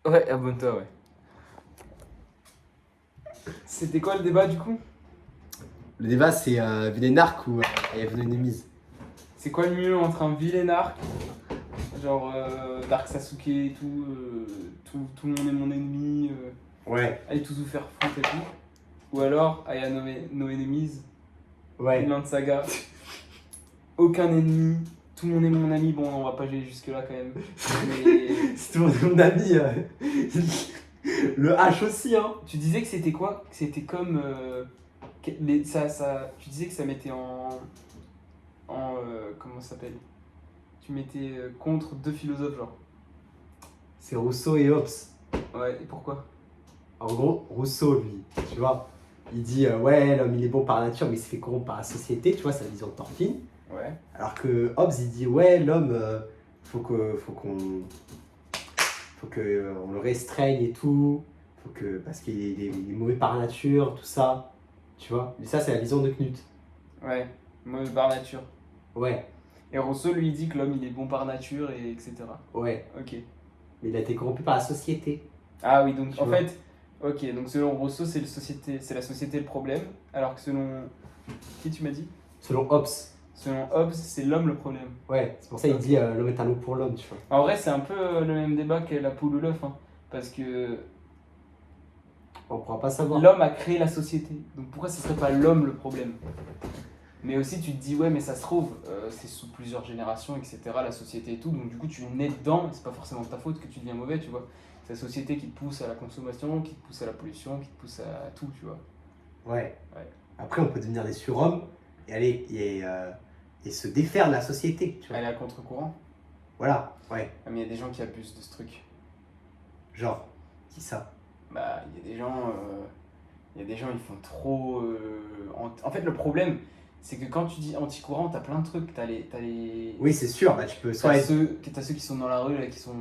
Ouais, abonne-toi, ouais. C'était quoi le débat du coup? Le débat, c'est vilain arc ou I have no enemies. C'est quoi le mieux entre un vilain arc, genre Dark Sasuke et tout, tout le monde est mon ennemi, Ouais, allez tous vous faire foutre et tout, ou alors I have no enemies, ouais. Vinland Saga, aucun ennemi, tout le monde est mon ami, bon on va pas aller jusque là quand même, mais C'est tout mon ami. Le H aussi, hein. tu disais que c'était quoi? Que c'était comme, tu disais que ça mettait comment ça s'appelle? Tu mettais contre deux philosophes genre. C'est Rousseau et Hobbes. Ouais, et pourquoi? En gros, Rousseau, lui, tu vois, il dit ouais, l'homme il est bon par nature, mais il se fait corrompre par la société, tu vois, c'est la vision de Torpine. Ouais. Alors que Hobbes, il dit ouais, l'homme, faut que on le restreigne et tout, parce qu'il est mauvais par nature, tout ça, tu vois. Mais ça, c'est la vision de Knut. Ouais, mauvais par nature. Ouais, Et Rousseau lui dit que l'homme il est bon par nature et etc. ouais. Ok. Mais il a été corrompu par la société. Ah oui, donc Tu en vois. fait, ok, donc selon Rousseau c'est la société le problème, alors que selon qui tu m'as dit? Selon Hobbes. Selon Hobbes c'est l'homme le problème. Ouais, c'est pour ça qu'il dit l'homme est un loup pour l'homme, tu vois. En vrai c'est un peu le même débat que la poule ou l'œuf, hein, parce que On pourra pas savoir. l'homme a créé la société, donc pourquoi ce serait pas l'homme le problème? Mais aussi tu te dis ouais mais ça se trouve, c'est sous plusieurs générations etc la société et tout, donc du coup tu nais dedans, et c'est pas forcément de ta faute que tu deviens mauvais, tu vois. C'est la société qui te pousse à la consommation, qui te pousse à la pollution, qui te pousse à tout, tu vois. Ouais. Ouais. Après, on peut devenir des surhommes et aller et se défaire de la société, tu vois. Aller à contre-courant. Voilà, ouais. Ah, mais il y a des gens qui abusent de ce truc. Genre, qui ça? Bah il y a des gens, ils font trop. En fait le problème c'est que quand tu dis anti-courant t'as plein de trucs, t'as les Oui, c'est sûr, bah tu peux soit T'as être. ceux qui sont dans la rue, là, qui sont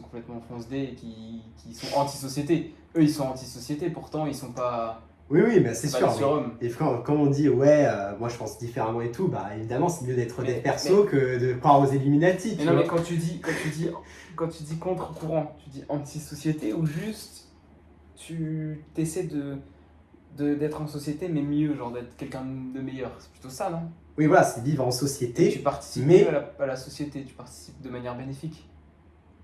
complètement fonce-dés et qui sont anti-société. Eux, ils sont anti-société, pourtant, ils sont pas, Oui, oui, mais c'est pas sûr. des surhommes. Et quand on dit ouais, moi je pense différemment et tout, bah évidemment, c'est mieux d'être honnête Mais- perso que de croire aux Illuminati, Mais tu non, mais vois. quand tu dis contre-courant, tu dis anti-société ou juste tu t'essaies d'être en société, mais mieux, genre d'être quelqu'un de meilleur. C'est plutôt ça, non? Oui, voilà, c'est vivre en Et tu société, participes mais. mieux à la société, tu participes de manière bénéfique.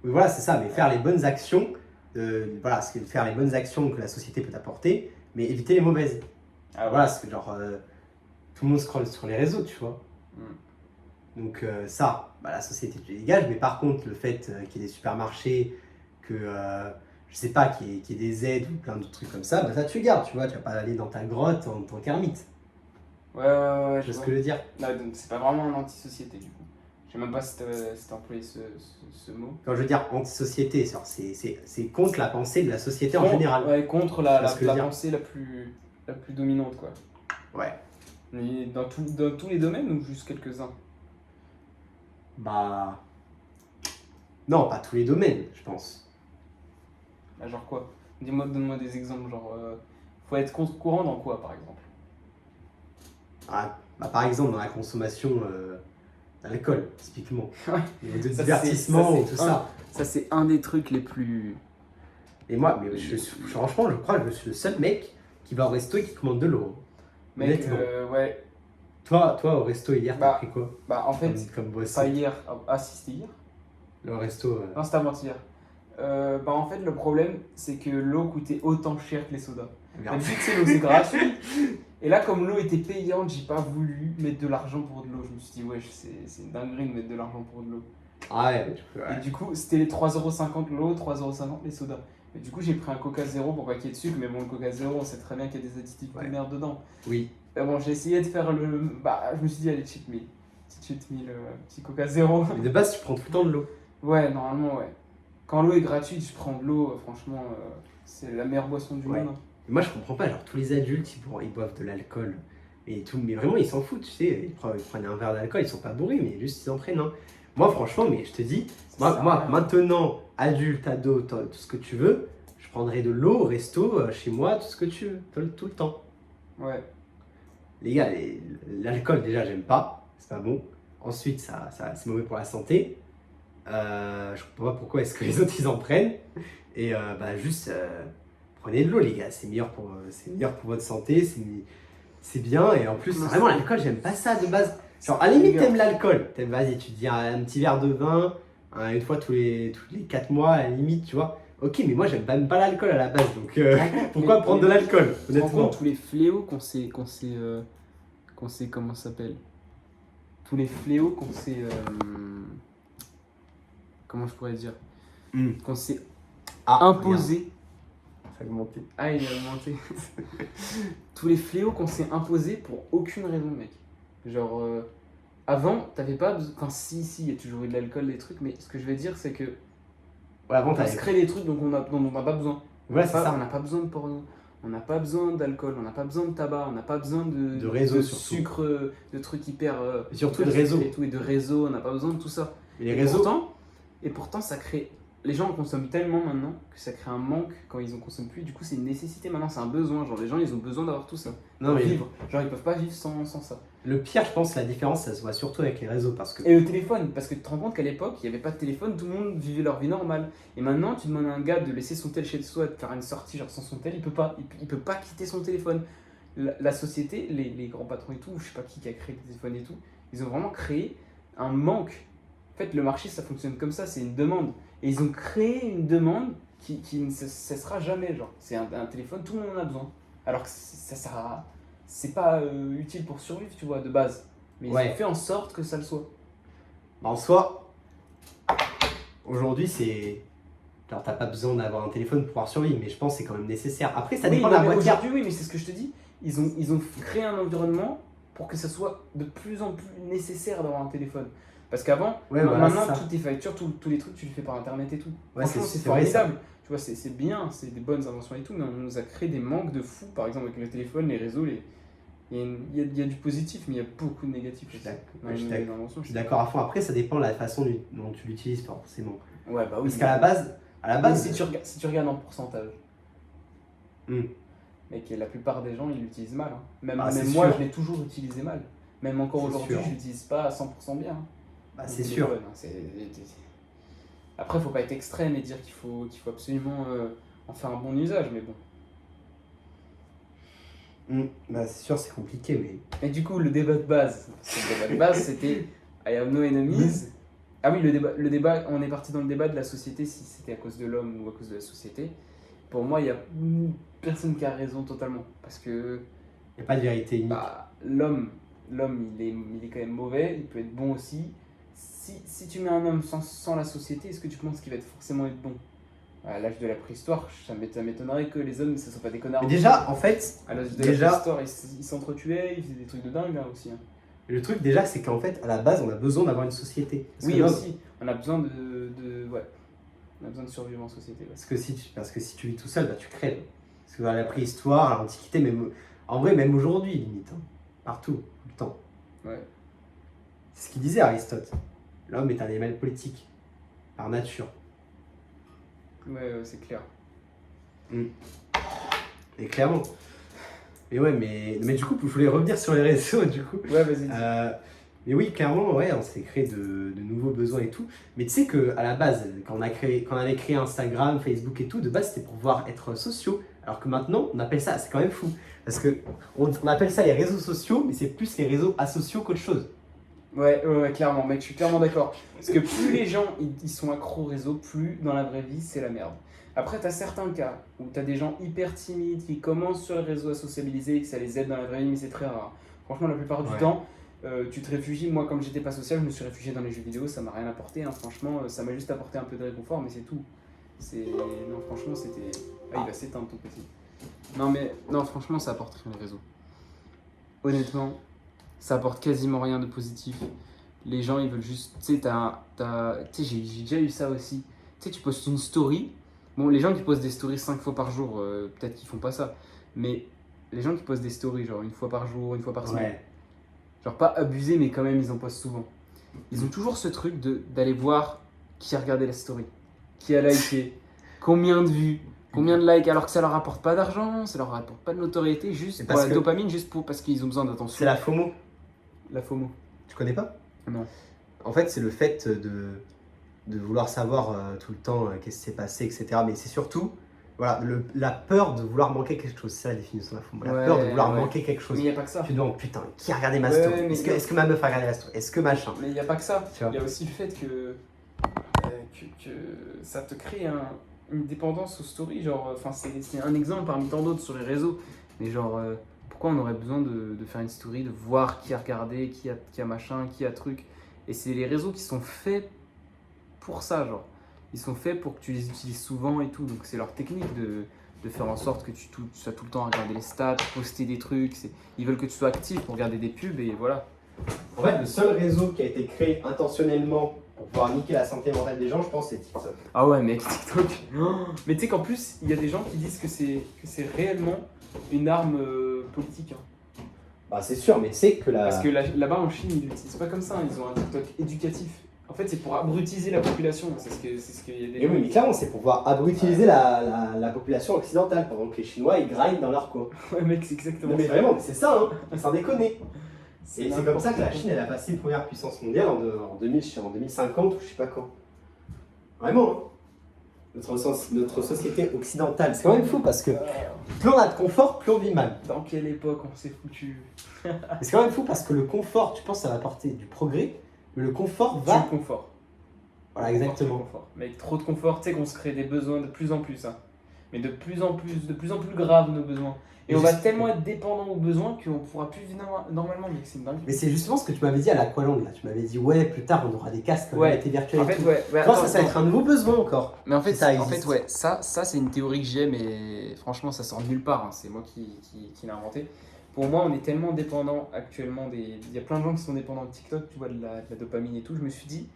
Oui, voilà, c'est ça, mais faire les bonnes actions, voilà, faire les bonnes actions que la société peut apporter, mais éviter les mauvaises. Ah ouais. Voilà, parce que genre, tout le monde scrolle sur les réseaux, tu vois. Donc ça, bah, la société tu dégage, mais par contre le fait qu'il y ait des supermarchés, que je sais pas, qu'il y ait des aides ou plein d'autres trucs comme ça, bah ça tu gardes, tu vois, tu vas pas aller dans ta grotte en tant qu'ermite. Ouais, ouais, Tu vois je ce vois. que je veux dire? Non, donc c'est pas vraiment un anti-société, du coup. Je sais même pas si t'as employé ce mot. Quand je veux dire anti-société, c'est contre la pensée de la société en général. Ouais, contre Tu la, vois la, ce que je la veux dire? pensée la plus dominante, quoi. Ouais. Mais dans tous les domaines ou juste quelques-uns? Bah. Non, pas tous les domaines, je pense. Bah, genre quoi? Donne-moi des exemples, genre. Faut être contre-courant dans quoi, par exemple? Ah, bah, par exemple, dans la consommation d'alcool, typiquement. Et de Ça, c'est- divertissement ça, et c'est tout un- ça. Ça, c'est un des trucs les plus. Et moi, mais franchement, je crois que je suis le seul mec qui va au resto et qui commande de l'eau. Mec, Honnêtement. ouais. Toi, au resto hier, t'as Bah, pris quoi Bah, en fait, comme boisson? pas hier. Ah, si, c'était hier? Le resto. Non, c'était avant-hier. Bah, en fait, le problème, c'est que l'eau coûtait autant cher que les sodas. Merde. D'habitude, c'est l'eau, c'est gratuit. Et là, comme l'eau était payante, j'ai pas voulu mettre de l'argent pour de l'eau. Je me suis dit, wesh, c'est une dinguerie de mettre de l'argent pour de l'eau. Ah ouais, mais tu peux. Et Ouais. du coup, c'était les 3,50€ l'eau, 3,50€ les sodas. Et du coup, j'ai pris un Coca Zéro pour pas qu'il y ait de sucre. Mais bon, le Coca Zéro, on sait très bien qu'il y a des additifs de Ouais. merde dedans. Oui. Bon, j'ai essayé de faire le. Bah, je me suis dit, allez, cheat meal. Petit cheat meal, petit Coca Zéro. Mais de base, tu prends tout le temps de l'eau. Ouais, normalement, ouais. Quand l'eau est gratuite, je prends de l'eau, franchement, c'est la meilleure boisson du Ouais. monde. Hein. Et moi, je comprends pas. Genre, tous les adultes, ils boivent de l'alcool. Et tout. Mais vraiment, ils s'en foutent, tu sais. Ils prennent un verre d'alcool, ils sont pas bourrés, mais juste ils en prennent un. Moi, franchement, mais je te dis, Ça sert à moi rien. maintenant, adulte, ado, tout ce que tu veux, je prendrai de l'eau au resto, chez moi, tout ce que tu veux, tout le temps. Ouais. Les gars, l'alcool, déjà, j'aime pas. C'est pas bon. Ensuite, c'est mauvais pour la santé. Je comprends pas pourquoi est-ce que les autres ils en prennent. Et juste prenez de l'eau les gars, c'est meilleur pour votre santé, c'est bien. Et en plus vraiment l'alcool j'aime pas ça de base. Genre à la limite t'aimes l'alcool, vas-y tu te dis un petit verre de vin une fois tous les 4 mois à la limite tu vois. Ok mais moi j'aime même pas l'alcool à la base donc pourquoi prendre de l'alcool honnêtement. Tous les fléaux qu'on s'est comment ça s'appelle, tous les fléaux qu'on s'est comment je pourrais dire, qu'on s'est imposé. Ça a augmenté. Ah, il a augmenté. Tous les fléaux qu'on s'est imposés pour aucune raison, mec. Genre, avant, t'avais pas besoin. Enfin, si, il y a toujours eu de l'alcool, des trucs, mais ce que je veux dire, c'est que. Ouais, avant, on se crée des trucs dont on n'a pas besoin. Voilà, c'est ça. On n'a pas besoin de porno, on n'a pas besoin d'alcool, on n'a pas besoin de tabac, on n'a pas besoin de réseau, de surtout. Sucre, de trucs hyper. Et surtout de réseau. Et de réseau, on n'a pas besoin de tout ça. Mais les réseaux. Pourtant, ça crée. Les gens en consomment tellement maintenant que ça crée un manque quand ils en consomment plus. Du coup, c'est une nécessité maintenant, c'est un besoin. Genre, les gens, ils ont besoin d'avoir tout ça. Non, mais vivre. Genre, ils peuvent pas vivre sans ça. Le pire, je pense, la différence, ça se voit surtout avec les réseaux. Et le téléphone, parce que tu te rends compte qu'à l'époque, il n'y avait pas de téléphone, tout le monde vivait leur vie normale. Et maintenant, tu demandes à un gars de laisser son tel chez soi, de faire une sortie genre sans son tel, il peut pas. Il peut pas quitter son téléphone. La société, les grands patrons et tout, je sais pas qui a créé le téléphone et tout, ils ont vraiment créé un manque. En fait, le marché, ça fonctionne comme ça, c'est une demande. Et ils ont créé une demande qui ne cessera jamais. Genre, c'est un téléphone, tout le monde en a besoin. Alors que ça sert à. C'est pas utile pour survivre, tu vois, de base. Mais ils ont fait en sorte que ça le soit. En soi, aujourd'hui, c'est. Alors, t'as pas besoin d'avoir un téléphone pour pouvoir survivre, mais je pense que c'est quand même nécessaire. Après, ça dépend de la boîte. Aujourd'hui, oui, mais c'est ce que je te dis. Ils ont créé un environnement pour que ça soit de plus en plus nécessaire d'avoir un téléphone. Parce qu'avant, maintenant, toutes tes factures, tous les trucs, tu les fais par internet et tout. Ouais, franchement, c'est formidable. Tu vois, c'est bien, c'est des bonnes inventions et tout, mais on nous a créé des manques de fou, par exemple, avec le téléphone, les réseaux, il y a du positif, mais il y a beaucoup de négatif. Je suis d'accord à fond. Après, ça dépend de la façon dont tu l'utilises, forcément. Ouais, bah oui. Parce qu'à la base. Si tu regardes en pourcentage. Mais que la plupart des gens, ils l'utilisent mal. Hein. Même moi, je l'ai toujours utilisé mal. Même encore aujourd'hui, je l'utilise pas à 100% bien. C'est sûr. Après, il faut pas être extrême et dire qu'il faut absolument en faire un bon usage, mais bon. C'est sûr, c'est compliqué, mais. Et du coup, le débat de base, c'était I have no enemies. Ah oui, le débat, on est parti dans le débat de la société, si c'était à cause de l'homme ou à cause de la société. Pour moi, il y a personne qui a raison totalement, parce que. Il n'y a pas de vérité unique. L'homme, il est quand même mauvais, il peut être bon aussi. Si tu mets un homme sans la société, est-ce que tu penses qu'il va forcément être bon? À l'âge de la préhistoire, ça m'étonnerait que les hommes ne soient pas des connards. Mais déjà, en fait, à l'âge de la préhistoire, ils s'entretuaient, ils faisaient des trucs de dingue hein, aussi. Hein. Le truc déjà, c'est qu'en fait, à la base, on a besoin d'avoir une société. Oui, aussi, on a besoin de on a besoin de survivre en société. Ouais. Parce que si tu vis tout seul, tu crèves. Parce que dans la préhistoire, à l'Antiquité, même en vrai, même aujourd'hui, limite, hein, partout, tout le temps. Ouais. C'est ce qu'il disait Aristote. L'homme est un animal politique, par nature. Ouais, c'est clair. Et clairement. Mais ouais, mais du coup, je voulais revenir sur les réseaux, du coup. Ouais, vas-y. Mais oui, clairement, ouais, on s'est créé de nouveaux besoins et tout. Mais tu sais qu'à la base, quand on avait créé Instagram, Facebook et tout, de base, c'était pour pouvoir être sociaux. Alors que maintenant, on appelle ça, c'est quand même fou. Parce qu'on appelle ça les réseaux sociaux, mais c'est plus les réseaux asociaux qu'autre chose. Ouais, clairement, mec, je suis clairement d'accord. Parce que plus les gens ils sont accros au réseau, plus dans la vraie vie, c'est la merde. Après, t'as certains cas où t'as des gens hyper timides qui commencent sur les réseaux à sociabiliser et que ça les aide dans la vraie vie, mais c'est très rare. Franchement, la plupart du temps, tu te réfugies. Moi, comme j'étais pas social, je me suis réfugié dans les jeux vidéo, ça m'a rien apporté. Hein. Franchement, ça m'a juste apporté un peu de réconfort, mais c'est tout. Non, franchement, c'était. Ah, il va s'éteindre ton PC. Non, franchement, ça apporte rien les réseaux. Honnêtement. Ça apporte quasiment rien de positif. Les gens, ils veulent juste... Tu sais, j'ai déjà eu ça aussi. Tu sais, tu postes une story. Bon, les gens qui postent des stories 5 fois par jour, peut-être qu'ils font pas ça. Mais les gens qui postent des stories, genre une fois par jour, une fois par semaine. Genre pas abusé, mais quand même, ils en postent souvent. Ils ont toujours ce truc d'aller voir qui a regardé la story, qui a liké, combien de vues, combien de likes, alors que ça leur apporte pas d'argent, ça leur apporte pas de notoriété, juste pour la dopamine, parce qu'ils ont besoin d'attention. C'est la FOMO. La FOMO. Tu connais pas? Non. En fait, c'est le fait de vouloir savoir tout le temps qu'est-ce qui s'est passé, etc. Mais c'est surtout voilà, la peur de vouloir manquer quelque chose. C'est ça la définition de la FOMO. La peur de vouloir manquer quelque chose. Mais il n'y a pas que ça. Tu te demandes, putain, qui a regardé ma story? Est-ce que ma meuf a regardé ma story? Est-ce que machin? Mais il n'y a pas que ça. Il y a aussi le fait que ça te crée une dépendance aux stories. Genre, c'est un exemple parmi tant d'autres sur les réseaux. Mais genre, pourquoi on aurait besoin de faire une story, de voir qui a regardé, qui a machin, qui a truc. Et c'est les réseaux qui sont faits pour ça, genre. Ils sont faits pour que tu les utilises souvent et tout. Donc c'est leur technique de faire en sorte que tu sois tout le temps à regarder les stats, poster des trucs. Ils veulent que tu sois actif pour regarder des pubs et voilà. En fait, le seul réseau qui a été créé intentionnellement pour pouvoir niquer la santé mentale des gens, je pense, c'est TikTok. Ah ouais, mec, TikTok. Mais tu sais qu'en plus, il y a des gens qui disent que c'est réellement une arme politique. Hein. Bah c'est sûr, mais c'est que Parce que là-bas en Chine, ils l'utilisent pas comme ça. Hein. Ils ont un TikTok éducatif. En fait, c'est pour abrutiser la population. C'est ce qu'il y a des. Et oui, mais clairement, c'est pour pouvoir abrutiliser la population occidentale, pendant que les Chinois, ils grindent dans leur coin. Ouais, mec, c'est exactement non, mais ça. vraiment, c'est ça, hein, sans déconner. Et c'est comme ça que la Chine, elle a passé première puissance mondiale en 2050 ou je sais pas quand. Vraiment, hein. Notre société occidentale, c'est quand même fou parce que plus on a de confort, plus on vit mal. Dans quelle époque on s'est foutu? C'est quand même fou parce que le confort, tu penses que ça va apporter du progrès, mais le confort va... Du confort. Voilà, exactement. Confort. Mais avec trop de confort, tu sais qu'on se crée des besoins de plus en plus. Hein. Mais de plus en plus graves nos besoins. Et on va tellement être dépendant aux besoins qu'on ne pourra plus vivre normalement, mec, c'est une dingue. Mais c'est justement ce que tu m'avais dit à l'Aqualand, là. Tu m'avais dit, ouais, plus tard, on aura des casques en réalité virtuelle. En fait, ouais. Je pense que ça va être un nouveau besoin encore. Mais en fait, ça c'est une théorie que j'ai, mais franchement, ça sort de nulle part. Hein. C'est moi qui l'ai inventé. Pour moi, on est tellement dépendant actuellement il y a plein de gens qui sont dépendants de TikTok, tu vois, de la dopamine et tout. Je me suis dit,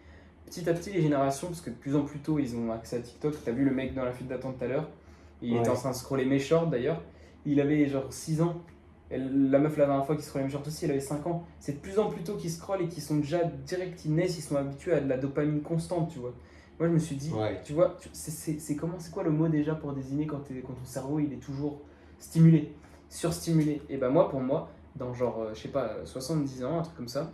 petit à petit, les générations, parce que de plus en plus tôt, ils ont accès à TikTok. T'as vu le mec dans la file d'attente tout à l'heure? Il était en train de scroller mes shorts d'ailleurs. Il avait genre 6 ans. Et la meuf la dernière fois qui scrollait mes shorts aussi, elle avait 5 ans. C'est de plus en plus tôt qu'ils scrollent et qu'ils sont déjà direct, ils naissent, ils sont habitués à de la dopamine constante, tu vois. Moi, je me suis dit, tu vois, c'est quoi le mot déjà pour désigner quand ton cerveau il est toujours stimulé, surstimulé? Et ben moi, pour moi, dans genre, je sais pas, 70 ans, un truc comme ça,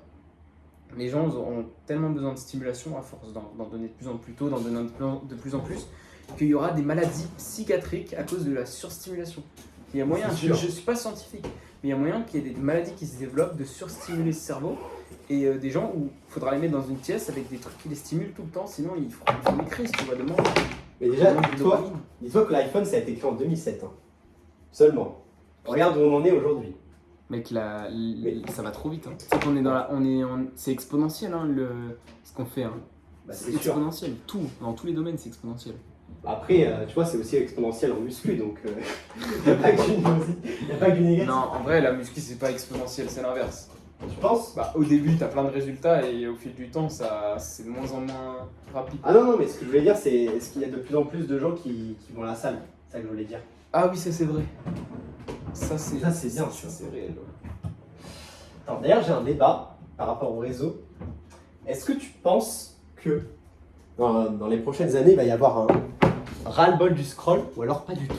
les gens auront tellement besoin de stimulation à force d'en donner de plus en plus tôt, d'en donner de plus en plus, qu'il y aura des maladies psychiatriques à cause de la surstimulation. Il y a moyen, je ne suis pas scientifique, mais il y a moyen qu'il y ait des maladies qui se développent de surstimuler ce cerveau et des gens où il faudra les mettre dans une pièce avec des trucs qui les stimulent tout le temps, sinon ils feront des crises, tu vois, de manque. Mais déjà, dis-toi que l'iPhone ça a été créé en 2007, hein. Seulement. Regarde où on en est aujourd'hui. Mec, ça va trop vite. Hein. C'est qu'on est c'est exponentiel hein, ce qu'on fait. Hein. Bah, c'est exponentiel, tout, dans tous les domaines c'est exponentiel. Après, tu vois, c'est aussi exponentiel en muscu, donc il n'y a pas que du négatif. Non, en vrai, la muscu, c'est pas exponentiel, c'est l'inverse. Tu penses? Bah, au début, t'as plein de résultats et au fil du temps, c'est de moins en moins rapide. Ah non, mais ce que je voulais dire, c'est est-ce qu'il y a de plus en plus de gens qui vont à la salle? C'est ça que je voulais dire. Ah oui, ça c'est vrai. Ça, c'est bien, c'est réel. Ouais. D'ailleurs, j'ai un débat par rapport au réseau. Est-ce que tu penses que dans les prochaines années, il va y avoir un ras-le-bol du scroll ou alors pas du tout?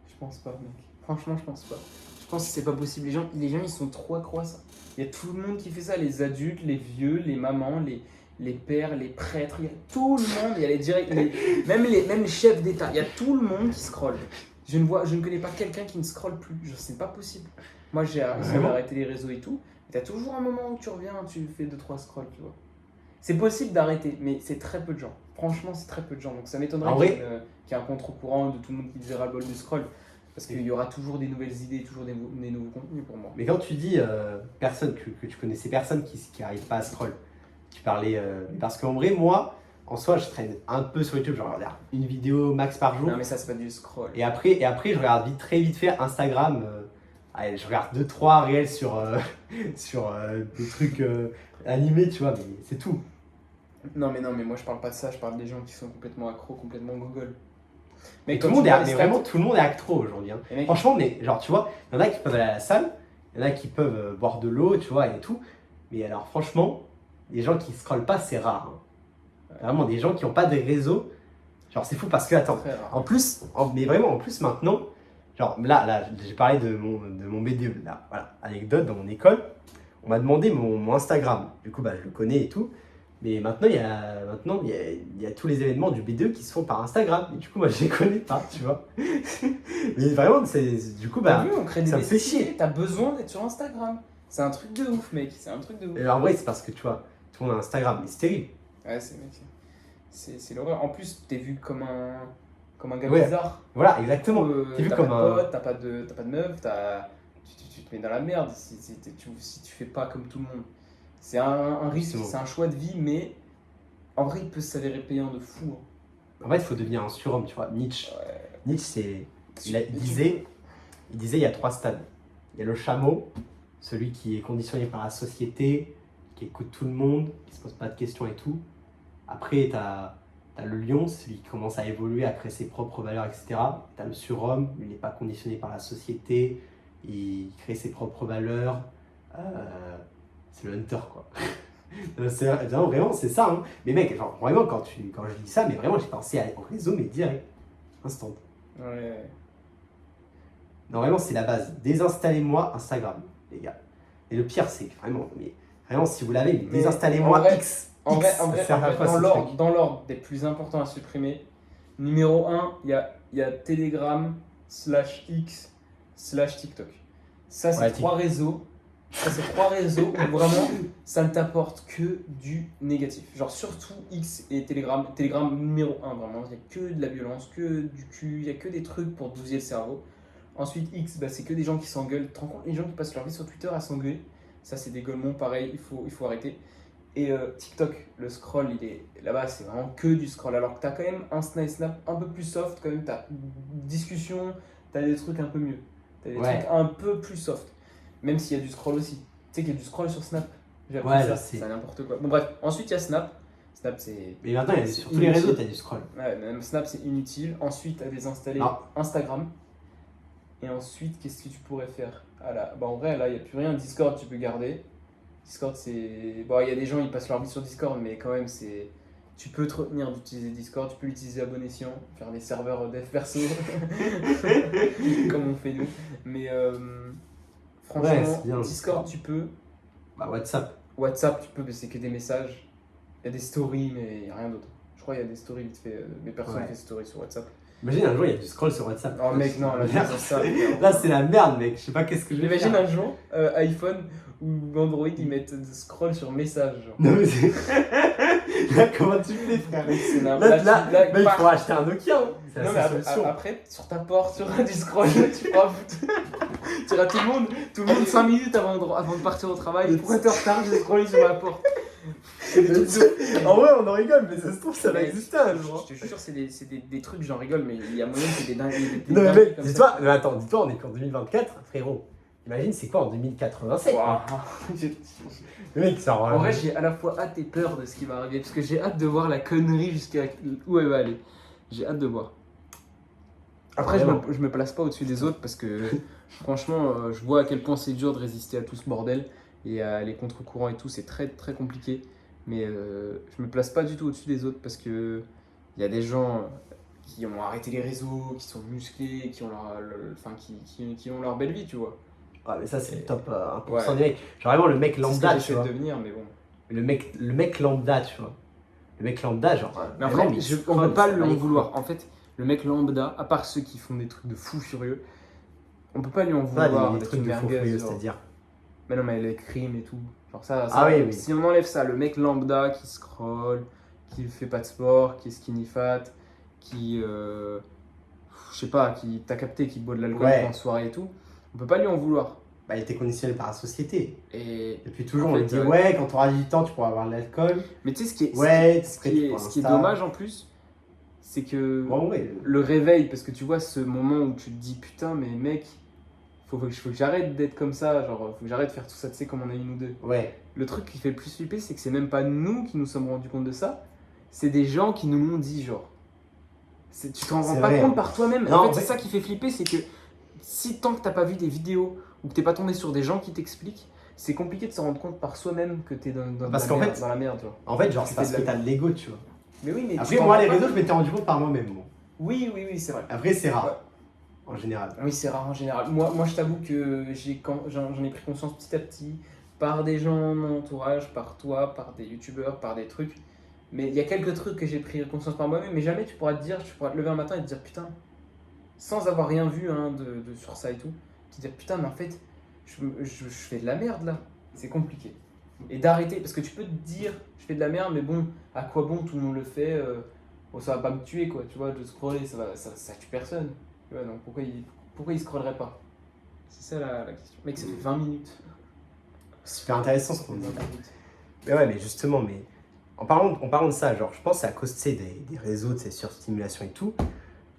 Je pense pas, mec. Franchement, je pense pas. Je pense que c'est pas possible. Les gens, ils sont trop accro à ça. Il y a tout le monde qui fait ça. Les adultes, les vieux, les mamans, les pères, les prêtres. Il y a tout le monde. Il y a même les chefs d'État. Il y a tout le monde qui scrolle. Je ne connais pas quelqu'un qui ne scrolle plus. C'est pas possible. Moi, j'ai arrêté les réseaux et tout. Tu as toujours un moment où tu reviens, tu fais 2-3 scrolls, tu vois. C'est possible d'arrêter, mais c'est très peu de gens. Franchement, c'est très peu de gens. Donc ça m'étonnerait qu'il y ait un contre-courant de tout le monde qui disait ras-le-bol du scroll. Parce qu'il y aura toujours des nouvelles idées, toujours des nouveaux contenus pour moi. Mais quand tu dis personne que tu connais, ces personnes qui n'arrivent pas à scroll, tu parlais. Parce qu'en vrai, moi, en soi, je traîne un peu sur YouTube. Je regarde une vidéo max par jour. Non, mais ça, c'est pas du scroll. Et après je regarde très vite fait Instagram. Je regarde 2-3 réels sur des trucs animés, tu vois, mais c'est tout. Non, mais moi je parle pas de ça, je parle des gens qui sont complètement accros, complètement gogol. Mais tout le monde est accro aujourd'hui. Hein. Franchement, mais genre, tu vois, il y en a qui peuvent aller à la salle, il y en a qui peuvent boire de l'eau, tu vois, et tout. Mais alors, franchement, les gens qui scrollent pas, c'est rare. Hein. Ouais. Vraiment, des gens qui n'ont pas de réseau. Genre, c'est fou parce que, attends, en plus maintenant, genre, là j'ai parlé de mon BDE, là, voilà, anecdote, dans mon école, on m'a demandé mon Instagram. Du coup, je le connais et tout. Mais maintenant, il y a tous les événements du B2 qui se font par Instagram. Et du coup, moi, je les connais pas, tu vois. Mais vraiment, du coup, T'as vu, on crée des ça me fait nécessités, chier. t'as besoin d'être sur Instagram. C'est un truc de ouf, mec, c'est un truc de ouf. Et en vrai, c'est parce que, tu vois, tout le monde a Instagram. Mais c'est terrible. Ouais, c'est l'horreur. En plus, t'es vu comme un gars Ouais. bizarre. Voilà, exactement. T'es vu T'as comme pas de un. pote, t'as pas de meuf, tu te mets dans la merde si tu fais pas comme tout le monde. C'est un risque, Justement. c'est un choix de vie, mais en vrai, il peut s'avérer payant de fou. Hein. En fait, il faut devenir un surhomme, tu vois. Nietzsche. Ouais. Nietzsche, il disait, il y a 3 stades. Il y a le chameau, celui qui est conditionné par la société, qui écoute tout le monde, qui se pose pas de questions et tout. Après, t'as le lion, celui qui commence à évoluer, à créer ses propres valeurs, etc. T'as le surhomme, lui n'est pas conditionné par la société, il crée ses propres valeurs. C'est le hunter, quoi. Vraiment, c'est ça. Hein. Mais mec, genre, vraiment, quand je dis ça, mais vraiment, j'ai pensé au réseau, mais direct. Instant. Ouais. Non, vraiment, c'est la base. Désinstallez-moi Instagram, les gars. Et le pire, c'est vraiment, si vous l'avez, Mais désinstallez-moi en vrai- X. En vrai, Ça va pas, ce truc. dans l'ordre des plus importants à supprimer, numéro 1, il y a Telegram /X /TikTok. Ça, c'est Ouais, 3 réseaux. Ça, c'est 3 réseaux où vraiment, ça ne t'apporte que du négatif. Genre, surtout X et Telegram. Telegram numéro 1, vraiment. Il n'y a que de la violence, que du cul, il n'y a que des trucs pour bousiller le cerveau. Ensuite, X, bah, c'est que des gens qui s'engueulent. Tu te rends compte, les gens qui passent leur vie sur Twitter à s'engueuler. Ça, c'est des gueulements, pareil, il faut arrêter. Et TikTok, le scroll, il est là-bas, c'est vraiment que du scroll. Alors que tu as quand même un Snap un peu plus soft, quand même, tu as discussion, tu as des trucs un peu mieux. Tu as des trucs un peu plus soft. Même s'il y a du scroll aussi. Tu sais qu'il y a du scroll sur Snap. J'ai appris ça, c'est n'importe quoi. Bon, bref, ensuite il y a Snap. Snap, c'est. Mais maintenant, sur tous les réseaux, tu as du scroll. Ouais, même Snap, c'est inutile. Ensuite, tu as désinstallé Instagram. Et ensuite, qu'est-ce que tu pourrais faire? Bah, en vrai, là, il n'y a plus rien. Discord, tu peux garder. Discord, c'est. Bon, il y a des gens, ils passent leur vie sur Discord, mais quand même, c'est. Tu peux te retenir d'utiliser Discord, tu peux l'utiliser à bon escient, faire des serveurs dev perso, comme on fait nous. Mais franchement, Discord, tu peux. Bah, WhatsApp, tu peux, mais c'est que des messages. Il y a des stories, mais il n'y a rien d'autre. Je crois qu'il y a des stories vite fait, mais personne ne fait story sur WhatsApp. Imagine un jour, il y a du scroll sur WhatsApp. Oh mec, non, là, ça. Là, c'est la merde, mec. Je sais pas qu'est-ce que je vais faire. Imagine un jour, iPhone ou Android, ils mettent scroll sur message. Genre. Non, mais c'est. Là, comment tu fais, frère? Là, il faut acheter un Nokia. Hein. C'est la solution. Après, sur ta porte, sur du scroll, tu auras tout le monde 5 minutes avant de partir au travail. Pourquoi t'es en retard? J'ai scrollé sur ma porte. En vrai, on en rigole, mais ça se trouve, ça va exister un jour. Je te jure, c'est des trucs, j'en rigole, mais il y a moyen que c'est des dingues. Non, mais mec, dis-toi, on est qu'en 2024, frérot. Imagine, c'est quoi en 2087? Le mec, ça En vrai, j'ai à la fois hâte et peur de ce qui va arriver, parce que j'ai hâte de voir la connerie jusqu'à où elle va aller. J'ai hâte de voir. Après, je me place pas au-dessus des autres, parce que franchement, je vois à quel point c'est dur de résister à tout ce bordel, et à les contre-courants et tout, c'est très très compliqué. Mais je me place pas du tout au-dessus des autres, parce que il y a des gens qui ont arrêté les réseaux, qui sont musclés, qui ont leur belle vie, tu vois. Ouais, mais ça, c'est le top 1% des mecs. Genre vraiment le mec lambda, tu vois. De devenir, mais bon. Le mec lambda, tu vois. Le mec lambda, genre. Mais en fait, on peut pas lui en vouloir. En fait, le mec lambda, à part ceux qui font des trucs de fou furieux, on peut pas lui en vouloir. Des trucs de fou furieux, c'est-à-dire. Mais non, mais les crimes et tout. Genre ça, oui. Si on enlève ça, le mec lambda qui scroll, qui fait pas de sport, qui est skinny fat, qui. Je sais pas, qui t'a capté, qui boit de l'alcool en soirée et tout. On peut pas lui en vouloir. Bah, il était conditionné par la société. Et depuis toujours, on lui dit quand tu auras 18 ans, tu pourras avoir de l'alcool. Mais tu sais, ce qui est dommage en plus, c'est que le réveil, parce que tu vois ce moment où tu te dis putain, mais mec, faut que j'arrête d'être comme ça, genre, faut que j'arrête de faire tout ça, tu sais, comme on a eu nous deux. Ouais. Le truc qui fait le plus flipper, c'est que c'est même pas nous qui nous sommes rendus compte de ça, c'est des gens qui nous l'ont dit, genre. Tu te rends pas compte par toi-même. En fait, c'est ça qui fait flipper, c'est que si tant que t'as pas vu des vidéos ou que t'es pas tombé sur des gens qui t'expliquent, c'est compliqué de se rendre compte par soi-même que t'es dans la merde, tu vois. En fait, genre, c'est parce que t'as de l'ego, tu vois. Mais oui, mais après, moi, les réseaux, je m'étais rendu compte par moi-même. Bon. Oui, c'est vrai. Après, c'est rare. En général. Oui, c'est rare en général. Moi je t'avoue que j'en ai pris conscience petit à petit par des gens de mon entourage, par toi, par des youtubeurs, par des trucs. Mais il y a quelques trucs que j'ai pris conscience par moi-même, mais jamais tu pourras te lever un matin et te dire putain, sans avoir rien vu hein, sur ça et tout, te dire putain, mais en fait, je fais de la merde là. C'est compliqué. Et d'arrêter, parce que tu peux te dire je fais de la merde, mais bon, à quoi bon, tout le monde le fait, bon, ça va pas me tuer quoi, tu vois, de scroller, ça tue personne. Tu vois, donc pourquoi il scrollerait pas? C'est ça la question. Mec, ça fait 20 minutes. Super intéressant ce qu'on dit. 20 minutes. Mais ouais, mais justement, mais en parlant de ça, genre, je pense que c'est à cause tu sais, des réseaux, de ces surstimulations et tout,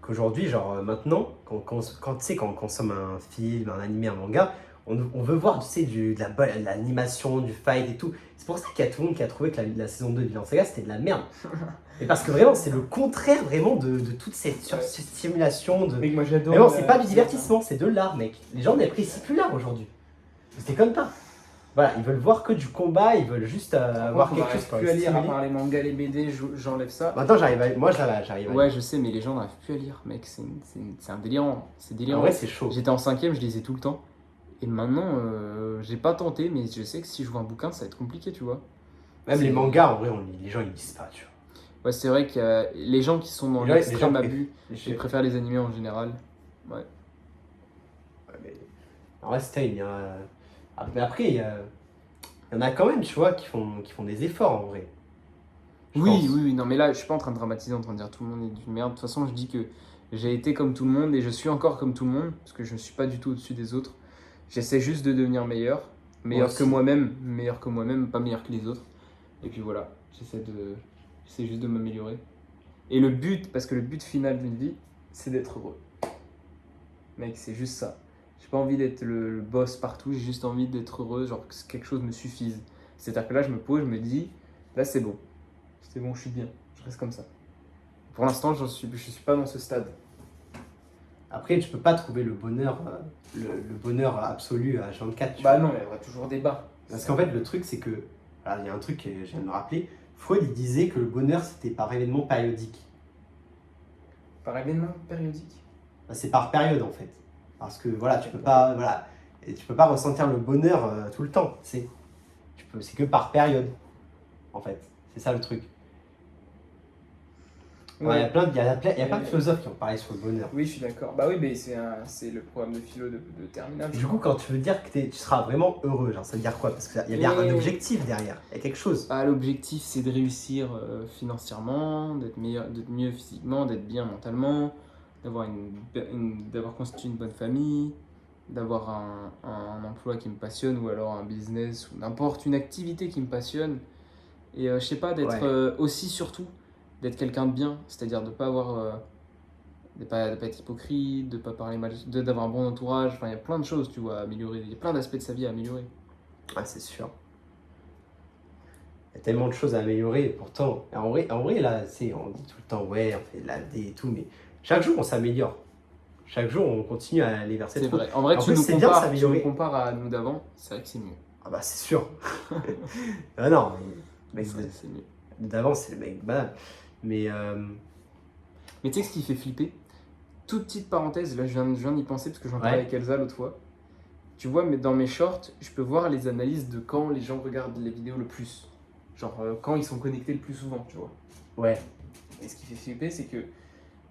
qu'aujourd'hui, genre maintenant, quand tu sais, quand on consomme un film, un animé, un manga, on veut voir, tu sais, de l'animation, du fight et tout. C'est pour ça qu'il y a tout le monde qui a trouvé que la saison 2 de Vinland Saga, c'était de la merde. Et parce que vraiment, c'est le contraire vraiment de toute cette surstimulation. Mec, moi j'adore. Mais bon, c'est pas du divertissement, c'est de l'art, mec. Les gens n'apprécient plus l'art aujourd'hui. C'est comme pas. Voilà, ils veulent voir que du combat, ils veulent juste avoir quelque chose pour plus à lire, à stimuler. part les mangas, les BD, j'enlève ça. Maintenant, j'arrive à Ouais, je sais, mais les gens n'arrivent plus à lire, mec. C'est un délirant. C'est délirant. En vrai, c'est chaud. J'étais en 5ème, je lisais tout le temps. Et maintenant, j'ai pas tenté, mais je sais que si je vois un bouquin, ça va être compliqué, tu vois. Même les mangas, en vrai, les gens ils lisent pas, tu vois. Ouais, c'est vrai qu'il y a les gens qui sont dans Les gens l'extrême abus, je ils préfèrent les animés en général. Ouais. mais... En vrai, c'est terrible. Mais après, il y en a quand même, tu vois, qui font des efforts, en vrai. Je pense. Oui, non, mais là, je suis pas en train de dramatiser, en train de dire tout le monde est d'une merde. De toute façon, je dis que j'ai été comme tout le monde et je suis encore comme tout le monde, parce que je ne suis pas du tout au-dessus des autres. J'essaie juste de devenir meilleur que moi-même, pas meilleur que les autres. Et puis voilà, j'essaie juste de m'améliorer. Et le but, parce que le but final d'une vie, c'est d'être heureux. Mec, c'est juste ça. J'ai pas envie d'être le boss partout, j'ai juste envie d'être heureux, genre que quelque chose me suffise. C'est-à-dire que là, je me pose, je me dis, là, c'est bon. C'est bon, je suis bien. Je reste comme ça. Pour l'instant, je suis pas dans ce stade. Après, tu peux pas trouver le bonheur, le bonheur absolu à H24. Tu Bah vois. non, il y aura toujours des bas. Parce qu'en fait, le truc, c'est que. Alors, il y a un truc que je viens de me rappeler. Freud, il disait que le bonheur, c'était par événement périodique. Par événement périodique. Bah, c'est par période, en fait. Parce que, voilà, tu peux pas. Voilà. Et tu peux pas ressentir le bonheur tout le temps. C'est que par période, en fait. C'est ça le truc. Ouais, il y a plein de philosophes qui ont parlé sur le bonheur. Oui, je suis d'accord. Bah oui, mais c'est le programme de philo de terminale. Du coup, quand tu veux dire que tu seras vraiment heureux, genre, ça veut dire quoi? Parce qu'il y a bien un objectif derrière, il y a quelque chose. Ah, l'objectif, c'est de réussir financièrement, d'être mieux physiquement, d'être bien mentalement, d'avoir constitué une bonne famille, d'avoir un emploi qui me passionne ou alors un business ou n'importe une activité qui me passionne. Et je sais pas, d'être aussi surtout d'être quelqu'un de bien, c'est-à-dire de pas avoir de pas être hypocrite, de pas parler mal, d'avoir un bon entourage. Enfin, il y a plein de choses, tu vois, à améliorer. Il y a plein d'aspects de sa vie à améliorer. Ouais, c'est sûr. Il y a tellement de choses à améliorer, et pourtant, en vrai là, on dit tout le temps, ouais, on fait de la D et tout, mais chaque jour on s'améliore. Chaque jour on continue à aller vers cette C'est route. vrai. En vrai, En tu plus, nous c'est bien de compares, s'améliorer. à nous d'avant, c'est vrai que c'est mieux. Ah bah c'est sûr. Ah non, mais le mec C'est mieux. d'avant c'est le mec banal. Mais Mais tu sais ce qui fait flipper? Toute petite parenthèse, là je viens d'y penser parce que j'en parlais avec Elsa l'autre fois. Tu vois, mais dans mes shorts, je peux voir les analyses de quand les gens regardent les vidéos le plus. Genre quand ils sont connectés le plus souvent, tu vois. ouais, Et ce qui fait flipper, c'est que,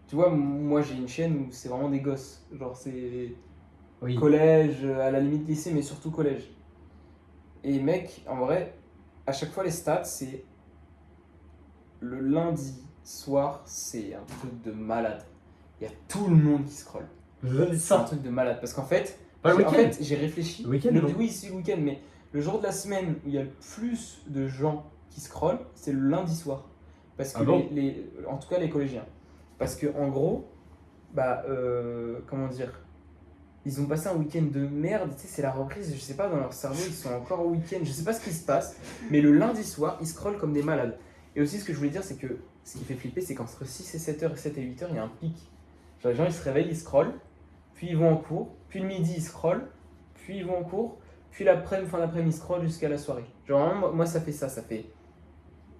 tu vois, moi j'ai une chaîne où c'est vraiment des gosses. Genre c'est oui. collège, à la limite lycée, mais surtout collège. Et mec, en vrai, à chaque fois les stats, c'est le lundi soir, c'est un truc de malade. Il y a tout le monde qui scrolle. Je dis C'est un ça. truc de malade. Parce qu'en fait, Pas le week-end. j'ai réfléchi. Le week-end, non. Oui, c'est le week-end, mais le jour de la semaine où il y a le plus de gens qui scrollent, c'est le lundi soir. Parce que Ah bon en tout cas les collégiens. Parce que en gros, bah, comment dire, ils ont passé un week-end de merde, tu sais, c'est la reprise, je sais pas, dans leur cerveau, ils sont encore au week-end, je sais pas ce qui se passe, mais le lundi soir, ils scrollent comme des malades. Et aussi, ce que je voulais dire, c'est que ce qui fait flipper, c'est qu'entre 6 et 7h et 7 et 8h, il y a un pic. Genre, les gens, ils se réveillent, ils scrollent, puis ils vont en cours, puis le midi, ils scrollent, puis ils vont en cours, puis fin d'après-midi, ils scrollent jusqu'à la soirée. Genre, vraiment, moi, ça fait ça fait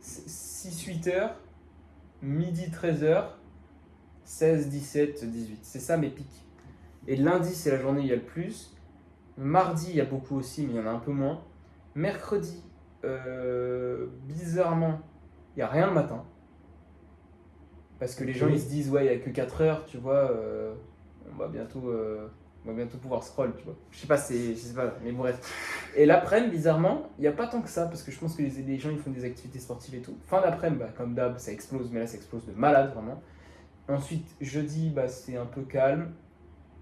6-8 heures, midi 13h, 16, 17, 18. C'est ça mes pics. Et lundi, c'est la journée où il y a le plus. Mardi, il y a beaucoup aussi, mais il y en a un peu moins. Mercredi, bizarrement, il n'y a rien le matin. Parce que les gens ils se disent, ouais, il n'y a que 4 heures, tu vois, on va bientôt pouvoir scroll, tu vois. Je sais pas, mais bref. Et l'après-midi, bizarrement, il n'y a pas tant que ça, parce que je pense que les gens ils font des activités sportives et tout. Fin d'après-midi, comme d'hab, ça explose, mais là ça explose de malade, vraiment. Ensuite, jeudi, c'est un peu calme.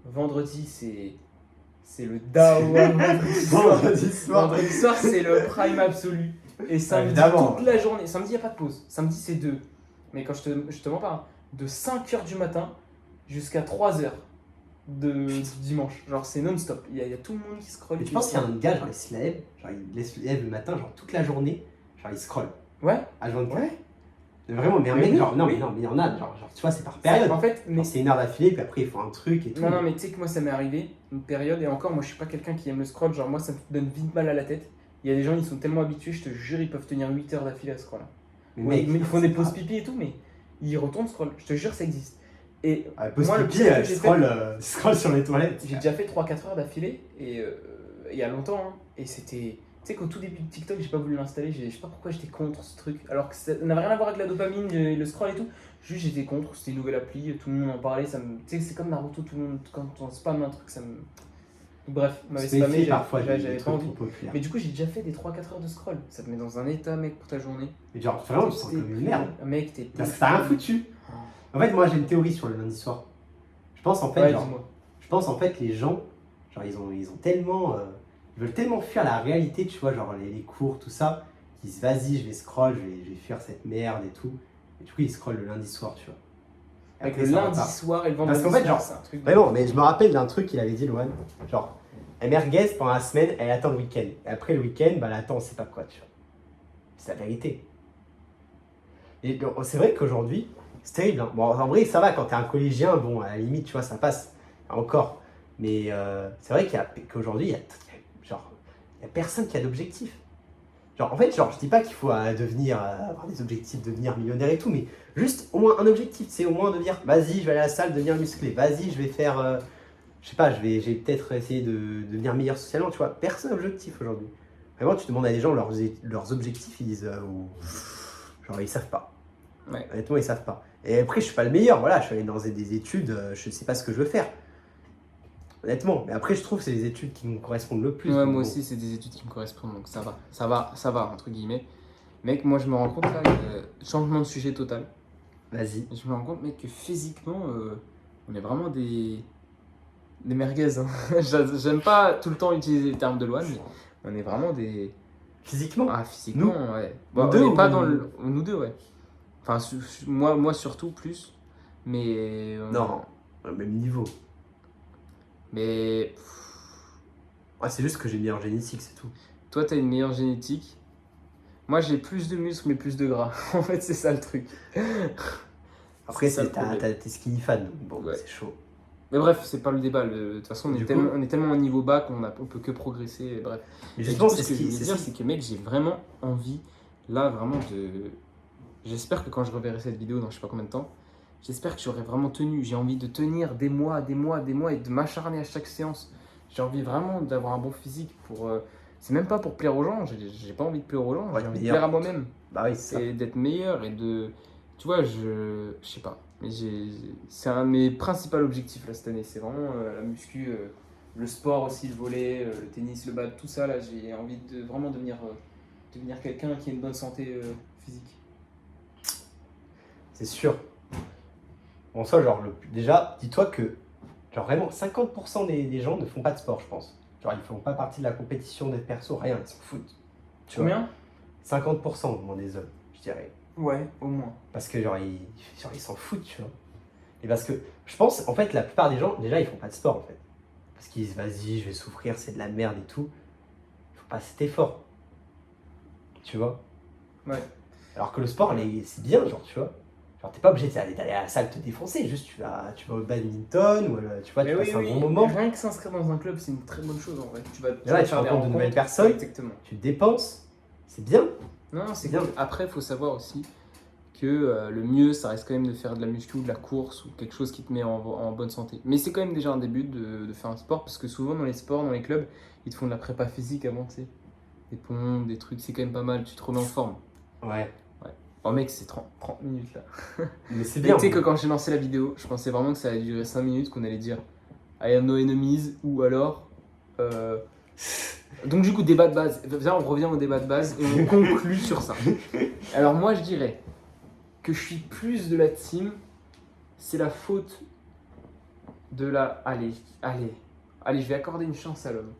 Vendredi, c'est le down. Vendredi soir. Vendredi soir, c'est le prime absolu. Et samedi, toute la journée. Samedi, il n'y a pas de pause. Samedi, c'est 2. Mais quand je te mens pas, hein, de 5h du matin jusqu'à 3h de dimanche. Genre, c'est non-stop. Il y a tout le monde qui scrolle. Mais tu penses qu'il y a un gars, genre, il se lève le matin, genre toute la journée, genre il scrolle. Ouais. À 24. Ouais. Vraiment, mais un mec, genre, non, mais il y en a, genre, tu vois, c'est par période. En fait, mais c'est une heure d'affilée, puis après, il faut un truc et tout. Non, mais tu sais que moi, ça m'est arrivé, une période, et encore, moi, je suis pas quelqu'un qui aime le scroll, genre, moi, ça me donne vite mal à la tête. Il y a des gens, ils sont tellement habitués, je te jure, ils peuvent tenir 8 heures d'affilée à scroll. Mais ils font des pauses pipi et tout, mais ils retournent scroll, je te jure, ça existe. Et pause moi, pipi, scroll sur les toilettes. J'ai déjà fait 3-4 heures d'affilée, et il y a longtemps, hein, et c'était. Tu sais qu'au tout début de TikTok, j'ai pas voulu l'installer, je sais pas pourquoi j'étais contre ce truc, alors que ça n'avait rien à voir avec la dopamine, le scroll et tout. Juste j'étais contre, c'était une nouvelle appli, tout le monde en parlait, tu sais, c'est comme Naruto, tout le monde, quand on spamme un truc, ça me. Bref, on m'avait spammé, j'avais pas envie. Mais du coup, j'ai déjà fait des 3-4 heures de scroll, ça te met dans un état, mec, pour ta journée. Mais genre, vraiment, tu te sens comme une merde. Mec, t'es. Parce que t'as rien foutu. En fait, moi, j'ai une théorie sur le lundi soir. Je pense en fait, ouais, je pense en fait, les gens, genre, ils ont tellement. Ils veulent tellement fuir la réalité, tu vois, genre les cours, tout ça, qu'ils se vas-y, je vais scroll, je vais fuir cette merde et tout. Et du coup, ils scrollent le lundi soir, tu vois. Avec le lundi soir et le vendredi soir. Parce qu'en fait, genre, c'est un truc. Vraiment, mais je me rappelle d'un truc qu'il avait dit, Lohan. Genre, la merguez, pendant la semaine, elle attend le week-end. Et après le week-end, elle attend, on sait pas quoi, tu vois. C'est la vérité. Et c'est vrai qu'aujourd'hui, c'est terrible. Hein. Bon, en vrai, ça va, quand t'es un collégien, bon, à la limite, tu vois, ça passe encore. Mais c'est vrai qu'aujourd'hui, il y a personne qui a d'objectif. Genre, en fait, genre, je dis pas qu'il faut avoir des objectifs, devenir millionnaire et tout, mais juste au moins un objectif, c'est au moins de dire, vas-y, je vais aller à la salle, devenir musclé, vas-y, je vais faire, je sais pas, je vais peut-être essayer de devenir meilleur socialement, tu vois. Personne n'a d'objectif aujourd'hui. Vraiment, tu demandes à des gens leurs objectifs, ils disent, genre, ils savent pas. Ouais. Honnêtement, ils savent pas. Et après, je suis pas le meilleur, voilà, je suis allé dans des études, je sais pas ce que je veux faire. Honnêtement, mais après je trouve que c'est les études qui me correspondent le plus. Ouais, moi aussi c'est des études qui me correspondent, donc ça va, entre guillemets. Mec, moi je me rends compte là, changement de sujet total. Vas-y. Je me rends compte, mec, que physiquement, on est vraiment des merguez. Hein. J'aime pas tout le temps utiliser les termes de Lohan, mais on est vraiment des... Physiquement? Ah, physiquement, nous ouais. Bon, on n'est pas dans le... Nous deux, ouais. Enfin, moi surtout, plus. Mais... Non, au même niveau. Mais... Ouais, c'est juste que j'ai une meilleure génétique, c'est tout. Toi, t'as une meilleure génétique. Moi, j'ai plus de muscles, mais plus de gras. En fait, c'est ça le truc. Après, t'es skinny fan, bon, ouais. C'est chaud. Mais bref, c'est pas le débat. De toute façon, on est tellement au niveau bas qu'on peut que progresser. Bref. Mais je pense que ce que je veux dire, c'est que mec, j'ai vraiment envie, là, vraiment de... J'espère que quand je reverrai cette vidéo dans je sais pas combien de temps, j'espère que j'aurai vraiment tenu. J'ai envie de tenir des mois et de m'acharner à chaque séance. J'ai envie vraiment d'avoir un bon physique pour... C'est même pas pour plaire aux gens, j'ai pas envie de plaire aux gens, j'ai envie de plaire à moi-même. Bah oui, c'est ça. Et d'être meilleur et de... Tu vois, je sais pas. Mais c'est un de mes principaux objectifs là, cette année. C'est vraiment la muscu, le sport aussi, le volley, le tennis, le bad, tout ça. Là, j'ai envie de vraiment devenir quelqu'un qui a une bonne santé physique. C'est sûr. Bon, ça, genre, déjà, dis-toi que genre vraiment 50% des gens ne font pas de sport, je pense. Genre, ils font pas partie de la compétition des persos, rien, ils s'en foutent. Tu Combien? 50% au moins des hommes, je dirais. Ouais, au moins. Parce que genre ils s'en foutent, tu vois. Et parce que je pense, en fait, la plupart des gens, déjà, ils font pas de sport, en fait. Parce qu'ils disent, vas-y, je vais souffrir, c'est de la merde et tout. Il faut pas cet effort. Tu vois? Ouais. Alors que le sport, c'est bien, genre, tu vois. Genre, t'es pas obligé d'aller à la salle te défoncer, juste tu vas au badminton, ou tu vois, tu passes un bon moment. Rien que s'inscrire dans un club, c'est une très bonne chose, en vrai. Tu rencontres de nouvelles personnes, exactement. Tu te dépenses, c'est bien. Non, c'est bien. Après, il faut savoir aussi que le mieux, ça reste quand même de faire de la muscu ou de la course ou quelque chose qui te met en bonne santé. Mais c'est quand même déjà un début de faire un sport parce que souvent dans les sports, dans les clubs, ils te font de la prépa physique avant, tu sais. des pompes, des trucs, c'est quand même pas mal, tu te remets en forme. Ouais. Oh mec, c'est 30 minutes là. Mais c'est Mais bien. tu sais que quand j'ai lancé la vidéo, je pensais vraiment que ça allait durer 5 minutes, qu'on allait dire I have no enemies, ou alors... Donc du coup, débat de base. Viens, on revient au débat de base et on conclut sur ça. Alors moi, je dirais que je suis plus de la team, c'est la faute de la... Allez, je vais accorder une chance à l'homme.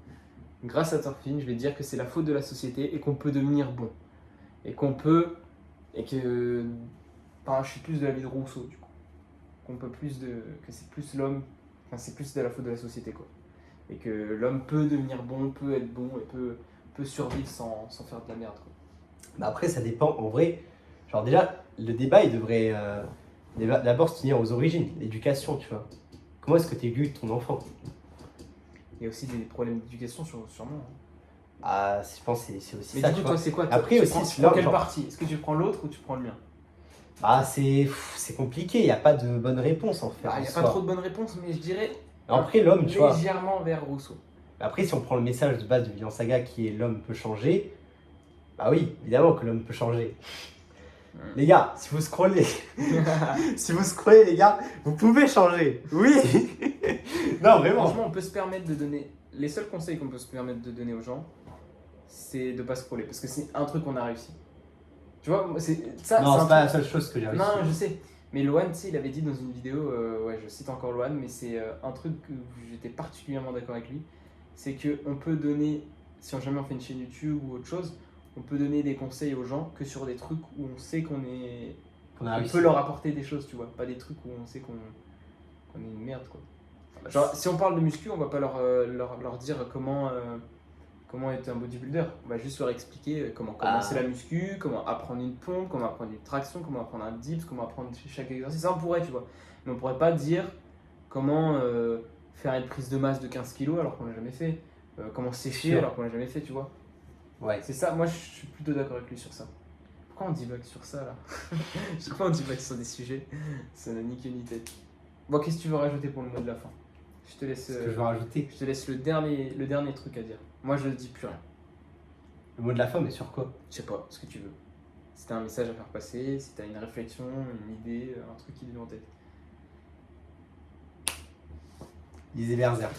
Grâce à Thorfinn, je vais dire que c'est la faute de la société et qu'on peut devenir bon. Et qu'on peut... Et que... Enfin, je suis plus de l'avis de Rousseau, du coup. Qu'on peut plus de... Que c'est plus l'homme... Enfin, c'est plus de la faute de la société, quoi. Et que l'homme peut devenir bon, peut être bon et peut survivre sans faire de la merde, quoi. Bah après, ça dépend. En vrai, genre déjà, le débat, il devrait d'abord se tenir aux origines, l'éducation, tu vois. Comment est-ce que tu éduques ton enfant? Il y a aussi des problèmes d'éducation sûrement. Ah, je pense que c'est aussi Mais ça, du tu coup, vois. toi, c'est quoi? Après tu aussi, prends, c'est tu prends là, quelle genre- partie? Est-ce que tu prends l'autre ou tu prends le mien? Ah, c'est compliqué, il n'y a pas de bonne réponse en fait. Il n'y a pas trop de bonnes réponses, mais je dirais Après, l'homme, tu vois. légèrement vers Rousseau. Après, si on prend le message de base de Vinland Saga qui est l'homme peut changer, bah oui, évidemment que l'homme peut changer. Les gars, si vous scrollez, les gars, vous pouvez changer. Oui. Non, vraiment. Franchement, on peut se permettre de donner... Les seuls conseils qu'on peut se permettre de donner aux gens, c'est de pas scroller, parce que c'est un truc qu'on a réussi. Tu vois, ça, Non, c'est c'est un pas la truc... seule chose que j'ai réussi. Non, je sais. Mais Loan, tu sais, il avait dit dans une vidéo, ouais, je cite encore Loan, mais c'est un truc où j'étais particulièrement d'accord avec lui, c'est qu'on peut donner, si jamais on fait une chaîne YouTube ou autre chose, on peut donner des conseils aux gens que sur des trucs où on sait qu'on Qu'on a on réussi. peut leur apporter des choses, tu vois, pas des trucs où on sait qu'on est une merde, quoi. Genre, si on parle de muscu, on va pas leur dire comment être un bodybuilder. On va juste leur expliquer comment commencer la muscu, comment apprendre une pompe, comment apprendre une traction, comment apprendre un dips, comment apprendre chaque exercice. Ça, on pourrait, tu vois. Mais on pourrait pas dire comment faire une prise de masse de 15 kg alors qu'on l'a jamais fait. Comment sécher Sûr. alors qu'on l'a jamais fait, tu vois. Ouais. C'est ça, moi je suis plutôt d'accord avec lui sur ça. Pourquoi on divague sur ça là? Chaque fois on divague sur des sujets, ça n'a ni queue ni tête. Bon, qu'est-ce que tu veux rajouter pour le mot de la fin? Je te laisse, Ce que je veux rajouter. je te laisse le dernier truc à dire. Moi je ne dis plus rien. Le mot de la fin, mais sur quoi? Je sais pas, ce que tu veux. Si t'as un message à faire passer, si t'as une réflexion, une idée, un truc qui te vient en tête. Lisez Berserk.